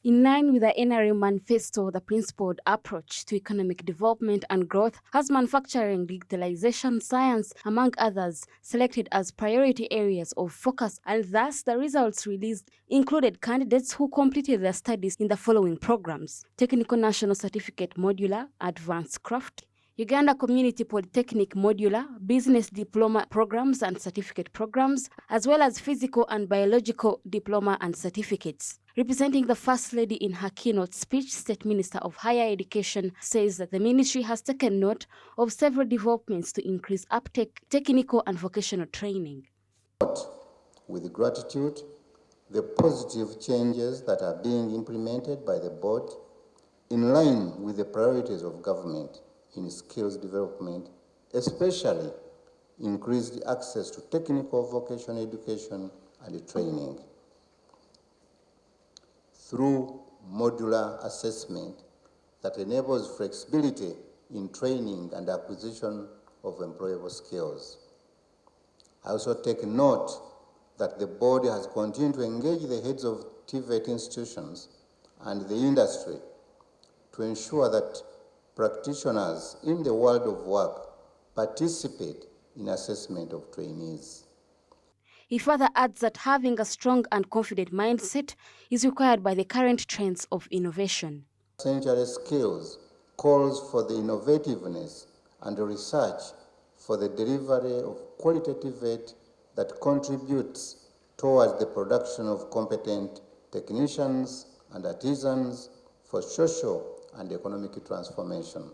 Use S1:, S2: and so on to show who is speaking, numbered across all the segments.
S1: In line with the NRM manifesto, the principled approach to economic development and growth has manufacturing, digitalization, science, among others, selected as priority areas of focus, and thus the results released included candidates who completed their studies in the following programs: Technical National Certificate Modular, Advanced Craft, Uganda Community Polytechnic Modular, Business Diploma Programs and Certificate Programs, as well as Physical and Biological Diploma and Certificates. Representing the First Lady in her keynote speech, State Minister of Higher Education says that the ministry has taken note of several developments to increase uptake, technical and vocational training.
S2: With gratitude, the positive changes that are being implemented by the board in line with the priorities of government in skills development, especially increased access to technical vocational education and training. Through modular assessment that enables flexibility in training and acquisition of employable skills. I also take note that the board has continued to engage the heads of TVET institutions and the industry to ensure that practitioners in the world of work participate in assessment of trainees.
S1: He further adds that having a strong and confident mindset is required by the current trends of innovation.
S2: Century skills calls for the innovativeness and research for the delivery of qualitative aid that contributes towards the production of competent technicians and artisans for social and economic transformation.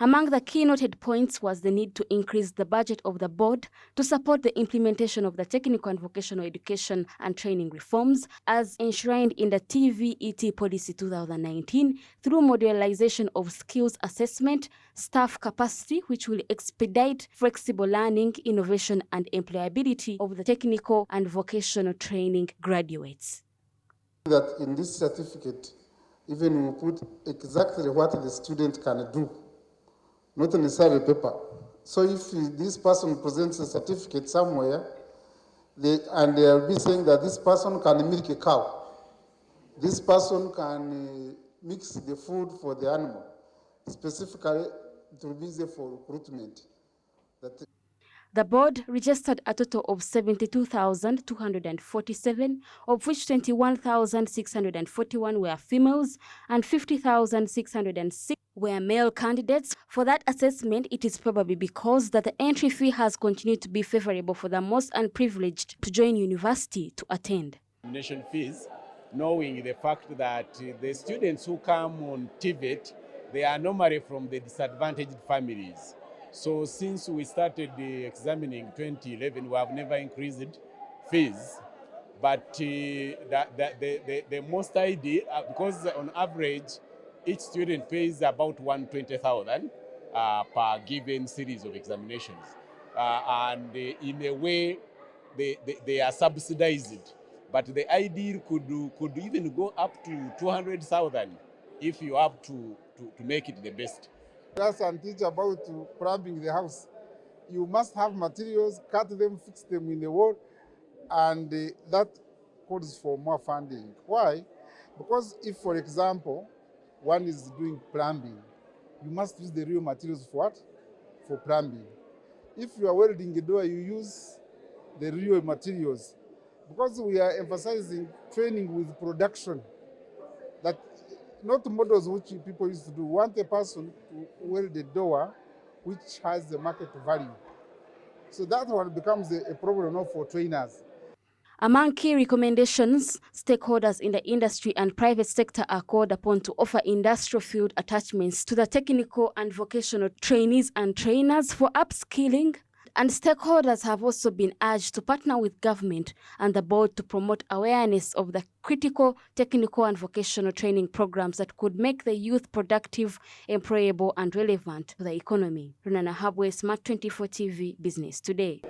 S1: Among the key noted points was the need to increase the budget of the board to support the implementation of the technical and vocational education and training reforms as enshrined in the TVET Policy 2019 through modularization of skills assessment, staff capacity, which will expedite flexible learning, innovation and employability of the technical and vocational training graduates.
S3: That in this certificate, even we put exactly what the student can do, not necessarily paper. So if this person presents a certificate somewhere, and they'll be saying that this person can milk a cow, this person can mix the food for the animal, specifically it will be easy for recruitment.
S1: The board registered a total of 72,247, of which 21,641 were females and 50,606 were male candidates. For that assessment, it is probably because that the entry fee has continued to be favorable for the most unprivileged to join university to attend.
S4: Examination fees, knowing the fact that the students who come on TVET, they are normally from the disadvantaged families. So since we started examining 2011, we have never increased fees. But the most ideal, because on average, each student pays about 120,000 per given series of examinations. And in a way, they are subsidized. But the ideal could even go up to 200,000 if you have to make it the best.
S3: Class and teach about plumbing the house. You must have materials, cut them, fix them in the wall, and that calls for more funding. Why? Because if, for example, one is doing plumbing, you must use the real materials for what? For plumbing. If you are welding a door, you use the real materials. Because we are emphasizing training with production, that not models which people used to do. We want a person to weld a door which has the market value. So that one becomes a problem now for trainers.
S1: Among key recommendations, stakeholders in the industry and private sector are called upon to offer industrial field attachments to the technical and vocational trainees and trainers for upskilling. And stakeholders have also been urged to partner with government and the board to promote awareness of the critical technical and vocational training programs that could make the youth productive, employable, and relevant to the economy. Runana Habwe, Smart 24 TV, Business Today.